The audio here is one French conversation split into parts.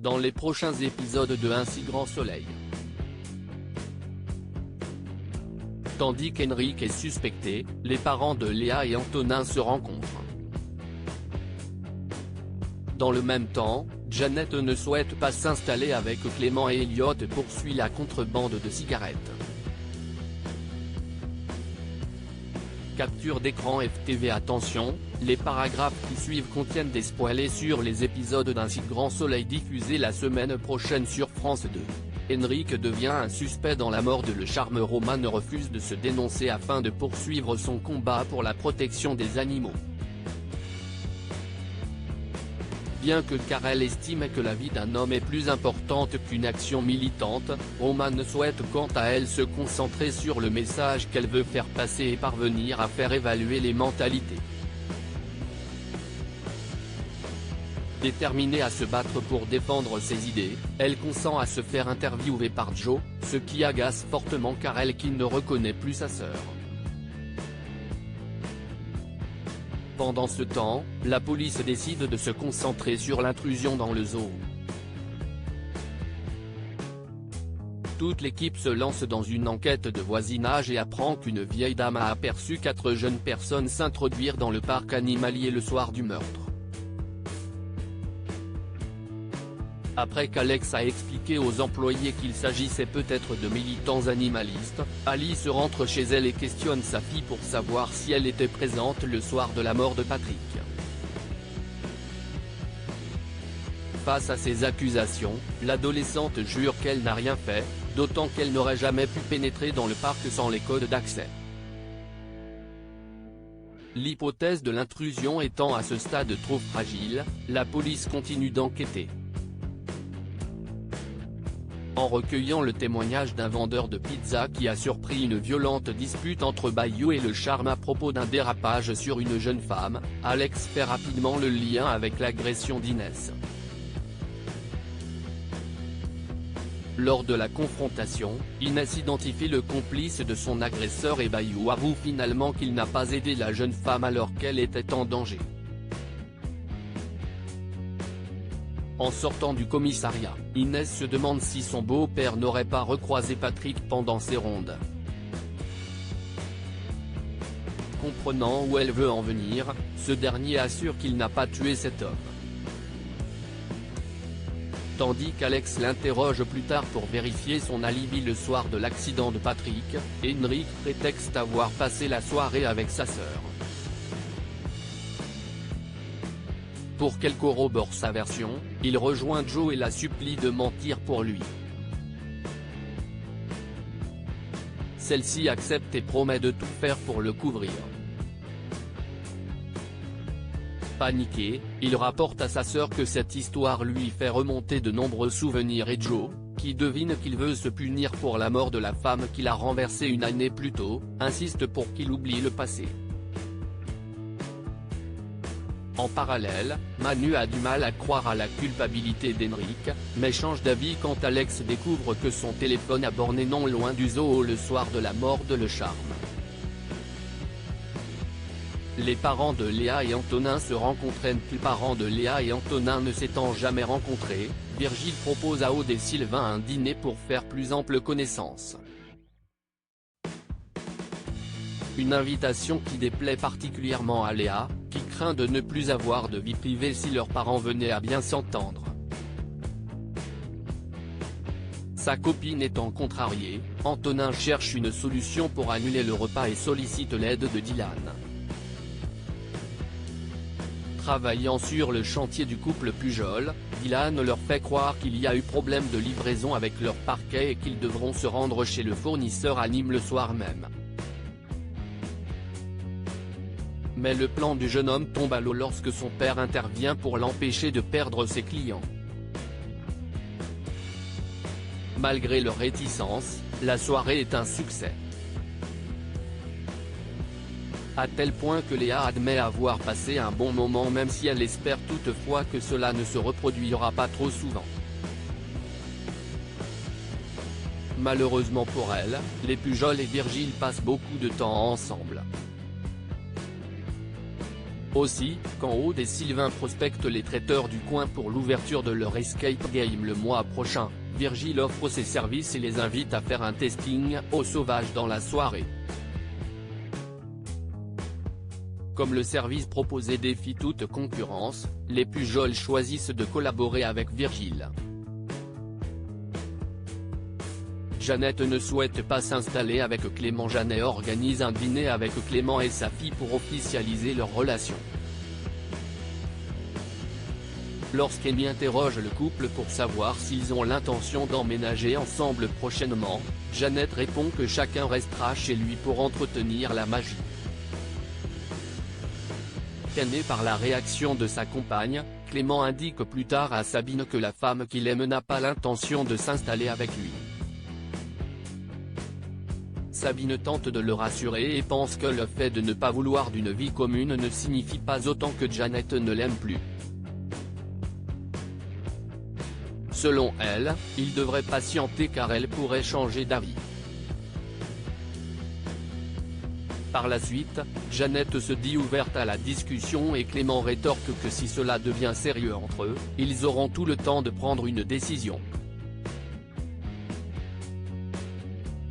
dans les prochains épisodes de Un si grand soleil. Tandis qu'Henrik est suspecté, les parents de Léa et Antonin se rencontrent. Dans le même temps, Janet ne souhaite pas s'installer avec Clément et Elliot poursuit la contrebande de cigarettes. Capture d'écran FTV. Attention, les paragraphes qui suivent contiennent des spoilers sur les épisodes d'Un si grand soleil diffusés la semaine prochaine sur France 2. Henrik devient un suspect dans la mort de Le Charme. Roman refuse de se dénoncer afin de poursuivre son combat pour la protection des animaux. Bien que Karel estime que la vie d'un homme est plus importante qu'une action militante, Roman souhaite quant à elle se concentrer sur le message qu'elle veut faire passer et parvenir à faire évaluer les mentalités. Déterminée à se battre pour défendre ses idées, elle consent à se faire interviewer par Joe, ce qui agace fortement Karel qui ne reconnaît plus sa sœur. Pendant ce temps, la police décide de se concentrer sur l'intrusion dans le zoo. Toute l'équipe se lance dans une enquête de voisinage et apprend qu'une vieille dame a aperçu 4 jeunes personnes s'introduire dans le parc animalier le soir du meurtre. Après qu'Alex a expliqué aux employés qu'il s'agissait peut-être de militants animalistes, Alice rentre chez elle et questionne sa fille pour savoir si elle était présente le soir de la mort de Patrick. Face à ces accusations, l'adolescente jure qu'elle n'a rien fait, d'autant qu'elle n'aurait jamais pu pénétrer dans le parc sans les codes d'accès. L'hypothèse de l'intrusion étant à ce stade trop fragile, la police continue d'enquêter. En recueillant le témoignage d'un vendeur de pizza qui a surpris une violente dispute entre Bayou et Le Charme à propos d'un dérapage sur une jeune femme, Alex fait rapidement le lien avec l'agression d'Inès. Lors de la confrontation, Inès identifie le complice de son agresseur et Bayou avoue finalement qu'il n'a pas aidé la jeune femme alors qu'elle était en danger. En sortant du commissariat, Inès se demande si son beau-père n'aurait pas recroisé Patrick pendant ses rondes. Comprenant où elle veut en venir, ce dernier assure qu'il n'a pas tué cet homme. Tandis qu'Alex l'interroge plus tard pour vérifier son alibi le soir de l'accident de Patrick, Henrik prétexte avoir passé la soirée avec sa sœur. Pour qu'elle corrobore sa version, il rejoint Joe et la supplie de mentir pour lui. Celle-ci accepte et promet de tout faire pour le couvrir. Paniqué, il rapporte à sa sœur que cette histoire lui fait remonter de nombreux souvenirs et Joe, qui devine qu'il veut se punir pour la mort de la femme qu'il a renversée une année plus tôt, insiste pour qu'il oublie le passé. En parallèle, Manu a du mal à croire à la culpabilité d'Henrik, mais change d'avis quand Alex découvre que son téléphone a borné non loin du zoo le soir de la mort de Le Charme. Les parents de Léa et Antonin se rencontrent. Les parents de Léa et Antonin ne s'étant jamais rencontrés, Virgile propose à Aude et Sylvain un dîner pour faire plus ample connaissance. Une invitation qui déplaît particulièrement à Léa, qui craint de ne plus avoir de vie privée si leurs parents venaient à bien s'entendre. Sa copine étant contrariée, Antonin cherche une solution pour annuler le repas et sollicite l'aide de Dylan. Travaillant sur le chantier du couple Pujol, Dylan leur fait croire qu'il y a eu problème de livraison avec leur parquet et qu'ils devront se rendre chez le fournisseur à Nîmes le soir même. Mais le plan du jeune homme tombe à l'eau lorsque son père intervient pour l'empêcher de perdre ses clients. Malgré leur réticence, la soirée est un succès. À tel point que Léa admet avoir passé un bon moment même si elle espère toutefois que cela ne se reproduira pas trop souvent. Malheureusement pour elle, les Pujol et Virgile passent beaucoup de temps ensemble. Aussi, quand Aude et Sylvain prospectent les traiteurs du coin pour l'ouverture de leur escape game le mois prochain, Virgile offre ses services et les invite à faire un testing au sauvage dans la soirée. Comme le service proposé défie toute concurrence, les Pujols choisissent de collaborer avec Virgile. Jeannette ne souhaite pas s'installer avec Clément. Jeannette organise un dîner avec Clément et sa fille pour officialiser leur relation. Lorsqu'Amy interroge le couple pour savoir s'ils ont l'intention d'emménager ensemble prochainement, Jeannette répond que chacun restera chez lui pour entretenir la magie. Gêné par la réaction de sa compagne, Clément indique plus tard à Sabine que la femme qu'il aime n'a pas l'intention de s'installer avec lui. Sabine tente de le rassurer et pense que le fait de ne pas vouloir d'une vie commune ne signifie pas autant que Jeannette ne l'aime plus. Selon elle, il devrait patienter car elle pourrait changer d'avis. Par la suite, Jeannette se dit ouverte à la discussion et Clément rétorque que si cela devient sérieux entre eux, ils auront tout le temps de prendre une décision.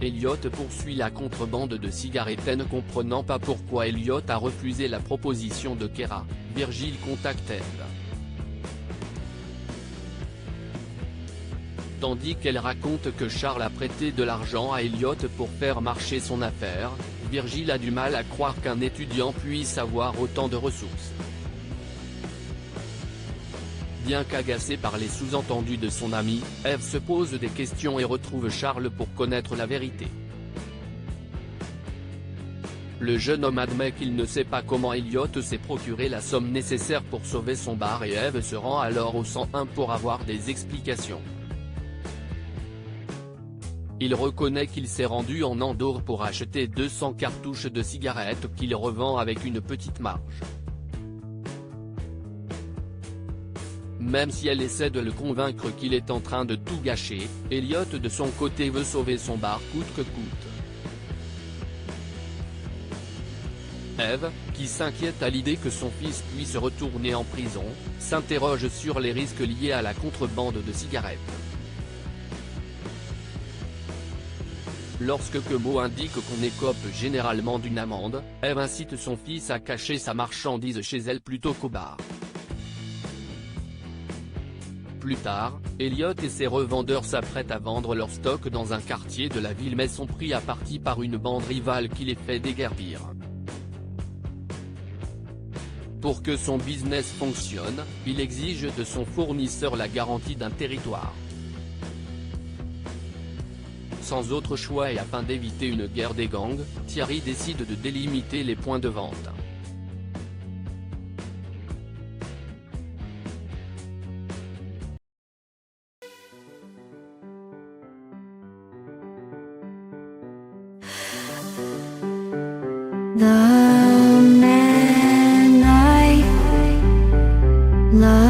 Elliot poursuit la contrebande de cigarettes. Ne comprenant pas pourquoi Elliot a refusé la proposition de Kéra, Virgile contacte Eve. Tandis qu'elle raconte que Charles a prêté de l'argent à Elliot pour faire marcher son affaire, Virgile a du mal à croire qu'un étudiant puisse avoir autant de ressources. Bien qu'agacée par les sous-entendus de son ami, Eve se pose des questions et retrouve Charles pour connaître la vérité. Le jeune homme admet qu'il ne sait pas comment Elliot s'est procuré la somme nécessaire pour sauver son bar et Eve se rend alors au 101 pour avoir des explications. Il reconnaît qu'il s'est rendu en Andorre pour acheter 200 cartouches de cigarettes qu'il revend avec une petite marge. Même si elle essaie de le convaincre qu'il est en train de tout gâcher, Elliot de son côté veut sauver son bar coûte que coûte. Eve, qui s'inquiète à l'idée que son fils puisse retourner en prison, s'interroge sur les risques liés à la contrebande de cigarettes. Lorsque Kemo indique qu'on écope généralement d'une amende, Eve incite son fils à cacher sa marchandise chez elle plutôt qu'au bar. Plus tard, Elliot et ses revendeurs s'apprêtent à vendre leur stock dans un quartier de la ville mais sont pris à partie par une bande rivale qui les fait déguerpir. Pour que son business fonctionne, il exige de son fournisseur la garantie d'un territoire. Sans autre choix et afin d'éviter une guerre des gangs, Thierry décide de délimiter les points de vente. The man I love